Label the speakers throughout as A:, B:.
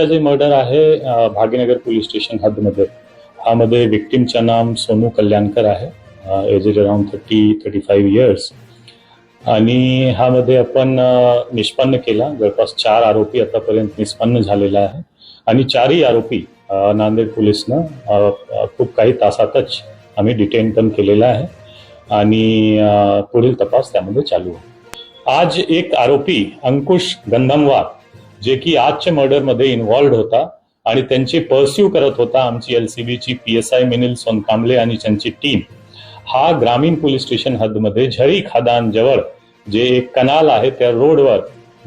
A: जे मर्डर आहे Bhagyanagar police station हद्दमध्ये ह्यामध्ये विक्टिमचं नाम सोनू कल्याणकर आहे. Aged around 30-35 years. आणि ह्यामध्ये आपण निष्पन्न केला जवळपास 4 आरोपी आतापर्यंत निष्पन्न झालेला आहे आणि 4ही आरोपी नांदेड पोलिसनं खूप काही तासातच आम्ही डिटेन पण केलेला आहे आणि पुढील तपास त्यामध्ये चालू आहे. आज एक आरोपी अंकुश गंधमवार जे की आजच्या मर्डरमध्ये इन्व्हॉल्ड होता आणि त्यांची पर्स्यू करत होता आमची LCBची PSI मिनिल सोनकांबले आणि त्यांची टीम. हा ग्रामीण पोलीस स्टेशन हद्दमध्ये झरी खादान जवळ जे एक कनाल आहे त्या रोडवर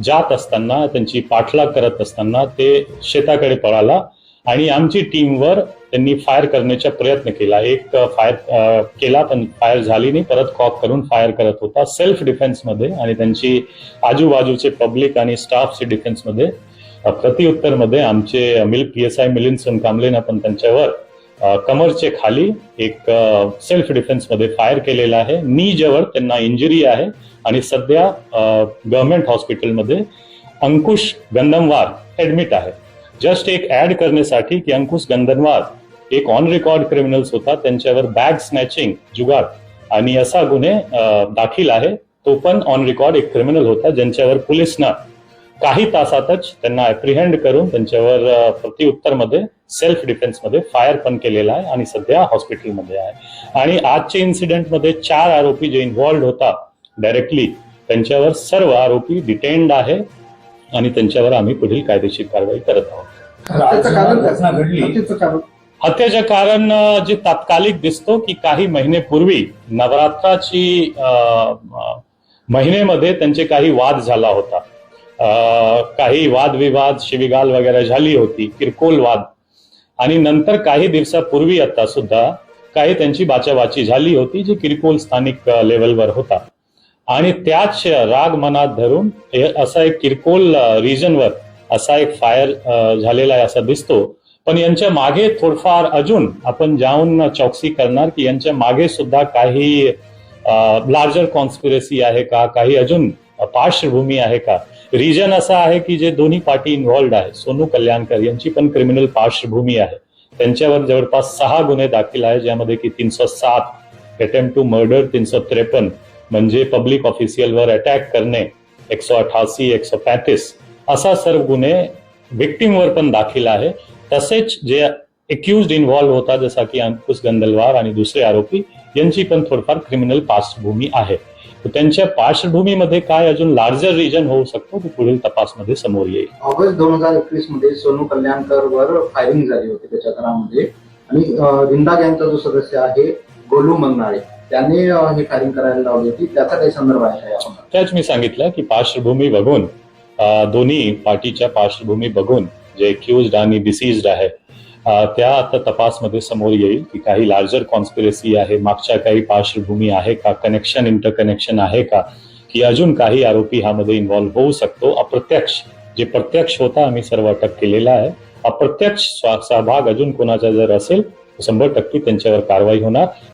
A: जात असताना त्यांची पाठलाग करत असताना ते शेताकडे पळाला आणि आमची टीमवर त्यांनी फायर करण्याचा प्रयत्न केला. एक फायर केला पण फायर झाली नाही, परत कॉक करून फायर करत होता सेल्फ डिफेन्स मध्ये आणि त्यांची आजूबाजूचे पब्लिक आणि स्टाफचे डिफेन्स मध्ये. प्रत्युत्तर मध्ये आमचे PSI मिलिंद सोनकांबलेनं पण त्यांच्यावर कमरचे खाली एक सेल्फ डिफेन्स मध्ये फायर केलेला आहे. नी जवळ त्यांना इंजुरी आहे आणि सध्या गव्हर्नमेंट हॉस्पिटलमध्ये अंकुश गंधमवार ऍडमिट आहे. जस्ट एक ऍड करण्यासाठी की अंकुश गंधमवार एक ऑन रेकॉर्ड क्रिमिनल्स होता, त्यांच्यावर बॅग स्नॅचिंग जुगार आणि असा गुन्हे दाखल आहे. तो पण ऑन रेकॉर्ड एक क्रिमिनल होता ज्यांच्यावर पोलिसनं काही तासातच त्यांना अप्रिहेंड करून त्यांच्यावर प्रत्युत्तर मध्ये सेल्फ डिफेन्स मध्ये फायर पण केलेला आहे आणि सध्या हॉस्पिटलमध्ये आहे. आणि आजच्या इन्सिडेंट मध्ये 4 आरोपी जे इन्व्हॉल्ड होता डायरेक्टली त्यांच्यावर सर्व आरोपी डिटेन्ड आहे आणि त्यांच्यावर आम्ही पुढील कायदेशीर कारवाई करत आहोत. हत्येचं कारण जे तात्कालिक दिसतो की काही महिनेपूर्वी नवरात्राची महिनेमध्ये त्यांचे काही वाद झाला होता. काही वादविवाद शिवीगाळ वगैरे झाली होती, किरकोळ वाद. आणि नंतर काही दिवसापूर्वी आता सुद्धा काही त्यांची बाचाबाची झाली होती जी किरकोळ स्थानिक लेवलवर होता आणि त्याच राग मनात धरून असा एक किरकोळ रिजनवर असा एक फायर झालेला आहे असा दिसतो. पण यांच्या मागे थोडफार अजून आपण जाऊन चौकशी करणार की यांच्या मागे सुद्धा काही लार्जर कॉन्स्पिरसी आहे का, काही अजून पार्श्वभूमी आहे का. रिजन असा आहे की जे दोन्ही पार्टी इन्व्हॉल्ड आहे, सोनू कल्याणकर यांची पण क्रिमिनल पार्श्वभूमी आहे. त्यांच्यावर जवळपास 6 गुन्हे दाखल आहे ज्यामध्ये की 307 अटेम्प्ट टू मर्डर, 353 म्हणजे पब्लिक ऑफिशियलवर अटॅक करणे, 188, 135 असा सर्व गुन्हे विक्टिमवर पण दाखल आहे. तसेच जे एक्युज्ड इन्व्हॉल्व होता जसा की अंकुश गंधमवार आणि दुसरे आरोपी यांची पण थोडफार क्रिमिनल पार्श्वभूमी आहे. त्यांच्या पार्श्वभूमीमध्ये काय अजून लार्जर रिजन होऊ शकतो ते पुढील तपासमध्ये समोर येईल.
B: ऑगस्ट 2021 मध्ये सोनू कल्याणकर वर फायरिंग झाली होती त्याच्या घरामध्ये आणि रिंदा गँगचा जो सदस्य आहे गोलू मंगनाळे त्याने हे फायरिंग करायला लावली होती. त्याचा काही संदर्भ आहे का?
A: त्याच मी सांगितलं की पार्श्वभूमी बघून दोन्ही पार्टीच्या पार्श्वभूमी बघून जे एक्युज्ड आणि डिसीज्ड आहे त्या आता तपासमध्ये समोर येईल की काही लार्जर कॉन्स्पिरसी आहे, मागच्या काही पार्श्वभूमी आहे का, कनेक्शन इंटरकनेक्शन आहे का, की अजून काही आरोपी ह्यामध्ये इन्व्हॉल्व्ह होऊ शकतो. अप्रत्यक्ष जे प्रत्यक्ष होता आम्ही सर्व अटक केलेला आहे. अप्रत्यक्ष सहभाग अजून कोणाचा जर असेल 100% त्यांच्यावर कारवाई होणार.